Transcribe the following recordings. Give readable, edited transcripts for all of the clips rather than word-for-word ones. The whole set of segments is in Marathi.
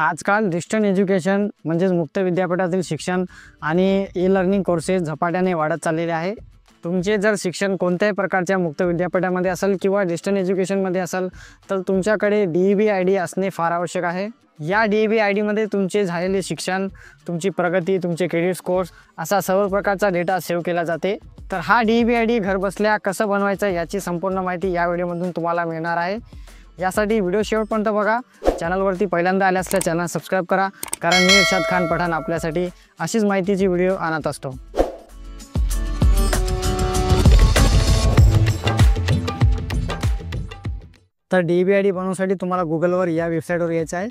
आजकाल डिस्टन्स एज्युकेशन म्हणजेच मुक्त विद्यापीठातील शिक्षण आणि ई लर्निंग कोर्सेस झपाट्याने वाढत चाललेले आहे। तुमचे जर शिक्षण कोणत्याही प्रकारच्या मुक्त विद्यापीठामध्ये असेल किंवा डिस्टन्स एज्युकेशनमध्ये असेल तर तुमच्याकडे DEB ID असणे फार आवश्यक आहे। या DEB ID मध्ये तुमचे झालेले शिक्षण, तुमची प्रगती, तुमचे क्रेडिट स्कोर्स असा सर्व प्रकारचा डेटा सेव्ह केला जाते। तर हा DEB ID घरबसल्या कसं बनवायचं याची संपूर्ण माहिती या व्हिडिओमधून तुम्हाला मिळणार आहे। यासाठी व्हिडिओ शेवटपर्यंत बघा। चॅनलवरती पहिल्यांदा आले असल्यास चॅनल सबस्क्राइब करा, कारण मी इर्शाद खान पठाण आपल्यासाठी अशीच माहितीची व्हिडिओ आणत असतो। तर DEB ID बनवण्यासाठी तुम्हाला गुगलवर या वेबसाईटवर यायचं आहे।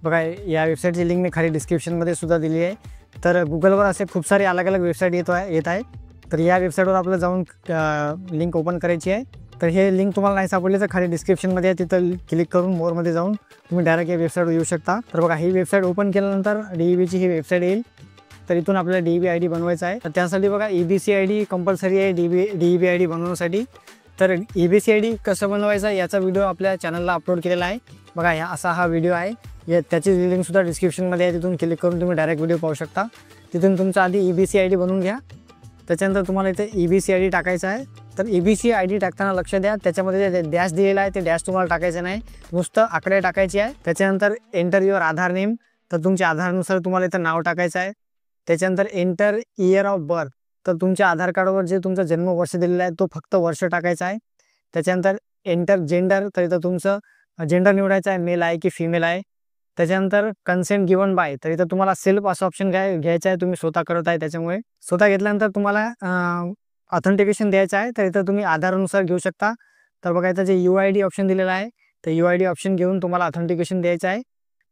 बघा, या वेबसाईटची लिंक मी खाली डिस्क्रिप्शनमध्ये सुद्धा दिली आहे। तर गुगलवर असे खूप सारे अलग अलग वेबसाईट येत आहे। तर या वेबसाईटवर आपल्याला जाऊन लिंक ओपन करायची आहे। तर हे लिंक तुम्हाला नाही सापडली तर खाली डिस्क्रिप्शनमध्ये आहे, तिथं क्लिक करून मोरमध्ये जाऊन तुम्ही डायरेक्ट या वेबसाईटवर येऊ शकता। तर बघा, ही वेबसाईट ओपन केल्यानंतर DEBची ही वेबसाईट येईल। तर इथून आपल्याला DEB ID बनवायचा आहे। तर त्यासाठी बघा, EBC ID कंपल्सरी आहे DEB ID बनवण्यासाठी। तर EBC ID कसं बनवायचं याचा व्हिडिओ आपल्या चॅनलला अपलोड केलेला आहे। बघा, असा हा व्हिडिओ आहे, त्याची लिंकसुद्धा डिस्क्रिप्शनमध्ये आहे, तिथून क्लिक करून तुम्ही डायरेक्ट व्हिडिओ पाहू शकता। तिथून तुमचा आधी EBC ID बनवून घ्या। त्याच्यानंतर तुम्हाला इथे EBC ID टाकायचा आहे। तर EBC ID टाकताना लक्ष द्या, त्याच्यामध्ये जे डॅश दिलेला आहे ते डॅश तुम्हाला टाकायचं नाही, नुसतं आकडे टाकायचे आहे। त्याच्यानंतर एंटर युअर आधार नेम, तर तुमच्या आधारनुसार तुम्हाला इथं नाव टाकायचं आहे। त्याच्यानंतर एंटर इयर ऑफ बर्थ, तर तुमच्या आधार कार्डवर जे तुमचा जन्मवर्ष दिलेला आहे तो फक्त वर्ष टाकायचा आहे। त्याच्यानंतर एंटर जेंडर, तर इथं तुमचं जेंडर निवडायचं आहे, मेल आहे की फिमेल आहे। त्याच्यानंतर कन्सेंट गिवन बाय, तर इथं तुम्हाला सेल्फ असं ऑप्शन घ्यायचं आहे, तुम्ही स्वतः करत आहे त्याच्यामुळे। स्वतः घेतल्यानंतर तुम्हाला ऑथेंटिकेशन द्यायचं आहे, तर इथं तुम्ही आधारानुसार घेऊ शकता। तर बघा, इथं जे UID ऑप्शन दिलेला आहे तर UID ऑप्शन घेऊन तुम्हाला ऑथेंटिकेशन द्यायचं आहे।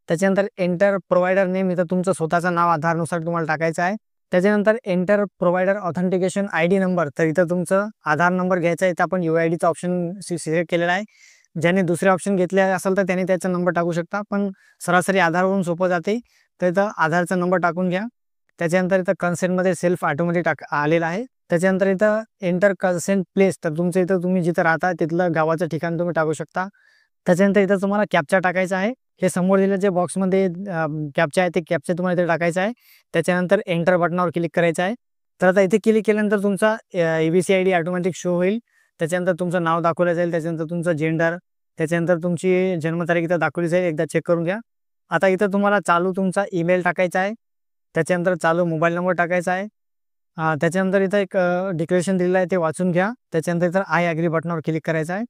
त्याच्यानंतर एंटर प्रोव्हायडर नेम, इथं तुमचं स्वतःचं नाव आधारानुसार तुम्हाला टाकायचं आहे। त्याच्यानंतर enter provider authentication ID number, तर इथं तुमचं आधार नंबर घ्यायचा आहे। इथं आपण UIDचा ऑप्शन सिलेक्ट केलेला आहे। ज्याने दुसरे ऑप्शन घेतले असेल तर त्याने त्याचा नंबर टाकू शकता, पण सरासरी आधारवरून सोपं जाते, तर इथं आधारचा नंबर टाकून घ्या। त्याच्यानंतर इथं कन्सेंटमध्ये सेल्फ ऑटोमॅटिक आलेला आहे। त्याच्यानंतर इथं एंटर कन्सेंट प्लेस, तर तुमचं इथं तुम्ही जिथं राहता तिथलं गावाचं ठिकाण तुम्ही टाकू शकता। त्याच्यानंतर इथं तुम्हाला कॅप्चा टाकायचा आहे। हे समोर दिलेल्या जे बॉक्समध्ये कॅप्चा आहे ते कॅप्चा तुम्हाला इथे टाकायचा आहे। त्याच्यानंतर एंटर बटनावर क्लिक करायचं आहे। तर आता इथे क्लिक केल्यानंतर तुमचा EBC ID ऑटोमॅटिक शो होईल। त्याच्यानंतर तुमचं नाव दाखवलं जाईल, त्याच्यानंतर तुमचं जेंडर, त्याच्यानंतर तुमची जन्मतारीख इथं दाखवली जाईल, एकदा चेक करून घ्या। आता इथं तुम्हाला चालू तुमचा ईमेल टाकायचा आहे। त्याच्यानंतर चालू मोबाईल नंबर टाकायचा आहे। त्याच्यानंतर इथं एक डिक्लेरेशन दिलेलं आहे ते वाचून घ्या। त्याच्यानंतर इथं आय ॲग्री बटनावर क्लिक करायचं आहे।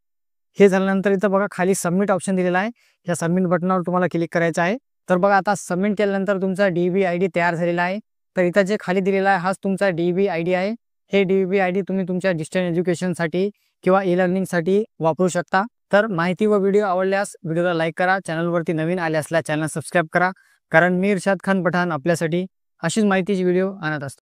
हे झाल्यानंतर इथं बघा खाली सबमिट ऑप्शन दिलेला आहे, या सबमिट बटनावर तुम्हाला क्लिक करायचं आहे। तर बघा, आता सबमिट केल्यानंतर तुमचा DEB ID तयार झालेला आहे। तर इथं जे खाली दिलेला आहे हाच तुमचा DEB ID आहे। हे DEB ID तुम्ही तुमच्या डिस्टन्स एज्युकेशनसाठी किंवा ई लर्निंगसाठी वापरू शकता। तर माहिती व व्हिडिओ आवडल्यास व्हिडिओला लाईक करा, चॅनलवरती नवीन आले असल्यास चॅनल सबस्क्राइब करा, कारण मी इर्शाद खान पठाण आपल्यासाठी अशीच माहितीची व्हिडिओ आणत असतो।